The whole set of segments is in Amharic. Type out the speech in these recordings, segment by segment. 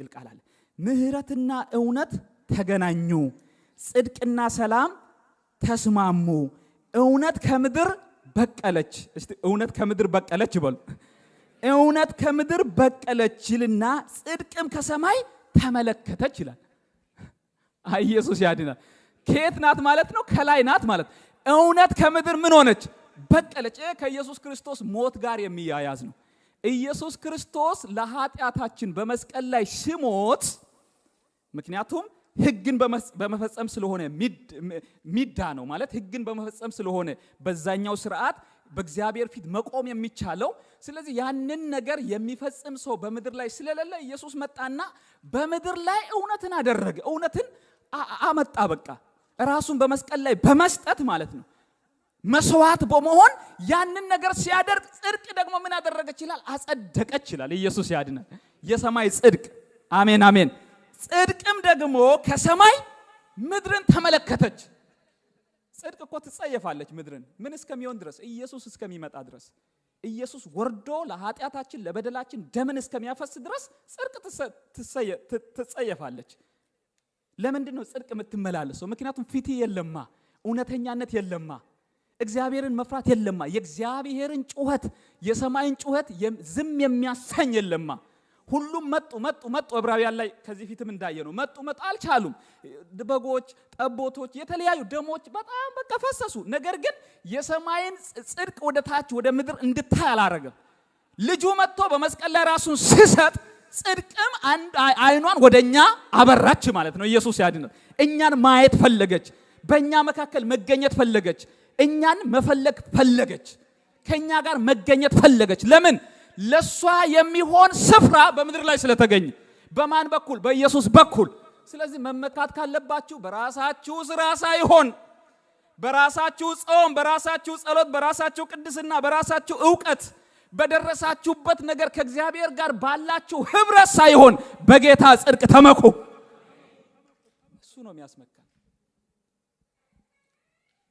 ቃል አለ። ምህረትና እውነት ተገናኙ፣ ጽድቅና ሰላም ተስማሙ፣ እውነት ከምድር በቀለች። እስቲ እውነት ከምድር በቀለች ይበሉ። እውነት ከምድር በቀለች ይልና ጽድቅም ከሰማይ ተመለከተች ይላል። ኢየሱስ ያድናል። ከየት ናት ማለት ነው? ከላይ ናት ማለት። እውነት ከምድር ምን ሆነች? በቀለች። ከኢየሱስ ክርስቶስ ሞት ጋር የሚያያዝ ነው። ኢየሱስ ክርስቶስ ለኃጢአታችን በመስቀል ላይ ሲሞት፣ ምክንያቱም ሕግን በመፈጸም ስለሆነ ሚዳ ነው ማለት ሕግን በመፈጸም ስለሆነ በዛኛው ስርዓት በእግዚአብሔር ፊት መቆም የሚቻለው። ስለዚህ ያንን ነገር የሚፈጽም ሰው በምድር ላይ ስለሌለ ኢየሱስ መጣና በምድር ላይ እውነትን አደረገ። እውነትን አመጣ። በቃ ራሱን በመስቀል ላይ በመስጠት ማለት ነው፣ መስዋዕት በመሆን ያንን ነገር ሲያደርግ ጽድቅ ደግሞ ምን አደረገች ይላል? አጸደቀች ይላል። ኢየሱስ ያድናል። የሰማይ ጽድቅ። አሜን አሜን። ጽድቅም ደግሞ ከሰማይ ምድርን ተመለከተች። ጽድቅ እኮ ትጸየፋለች ምድርን ምን እስከሚሆን ድረስ? ኢየሱስ እስከሚመጣ ድረስ። ኢየሱስ ወርዶ ለኃጢአታችን ለበደላችን ደምን እስከሚያፈስ ድረስ ጽድቅ ትጸየፋለች። ለምንድን ነው ጽድቅ የምትመላለሰው? ምክንያቱም ፊት የለማ፣ እውነተኛነት የለማ፣ እግዚአብሔርን መፍራት የለማ፣ የእግዚአብሔርን ጩኸት የሰማይን ጩኸት ዝም የሚያሰኝ የለማ። ሁሉም መጡ። ዕብራውያን ላይ ከዚህ ፊትም እንዳየነው መጡ አልቻሉም። በጎች፣ ጠቦቶች፣ የተለያዩ ደሞች በጣም በቃ ፈሰሱ። ነገር ግን የሰማይን ጽድቅ ወደ ታች ወደ ምድር እንድታይ አላረገም። ልጁ መጥቶ በመስቀል ላይ ራሱን ሲሰጥ ጽድቅም አይኗን ወደኛ አበራች ማለት ነው። ኢየሱስ ያድናል። እኛን ማየት ፈለገች። በእኛ መካከል መገኘት ፈለገች። እኛን መፈለግ ፈለገች። ከኛ ጋር መገኘት ፈለገች። ለምን? ለሷ የሚሆን ስፍራ በምድር ላይ ስለተገኘ። በማን በኩል? በኢየሱስ በኩል። ስለዚህ መመካት ካለባችሁ በራሳችሁ ስራ ሳይሆን በራሳችሁ ጾም፣ በራሳችሁ ጸሎት፣ በራሳችሁ ቅድስና፣ በራሳችሁ ዕውቀት፣ በደረሳችሁበት ነገር ከእግዚአብሔር ጋር ባላችሁ ህብረት ሳይሆን በጌታ ጽድቅ ተመኩ። እሱ ነው የሚያስመካ።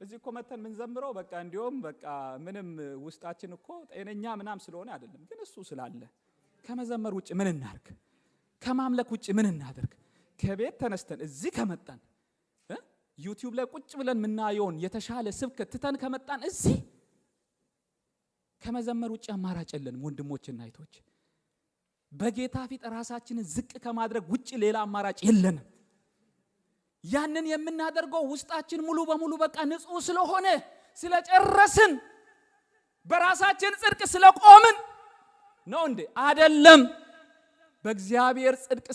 እዚህ እኮ መተን ምን ዘምረው በቃ እንዲያውም በቃ ምንም ውስጣችን እኮ ጤነኛ ምናም ስለሆነ አይደለም፣ ግን እሱ ስላለ ከመዘመር ውጭ ምን እናርግ? ከማምለክ ውጭ ምን እናደርግ? ከቤት ተነስተን እዚህ ከመጣን ዩቲዩብ ላይ ቁጭ ብለን ምናየውን የተሻለ ስብከት ትተን ከመጣን እዚህ ከመዘመር ውጭ አማራጭ የለንም። ወንድሞችና እህቶች በጌታ ፊት ራሳችንን ዝቅ ከማድረግ ውጭ ሌላ አማራጭ የለንም። ያንን የምናደርገው ውስጣችን ሙሉ በሙሉ በቃ ንጹህ ስለሆነ ስለጨረስን በራሳችን ጽድቅ ስለቆምን ነው እንዴ? አይደለም። በእግዚአብሔር ጽድቅ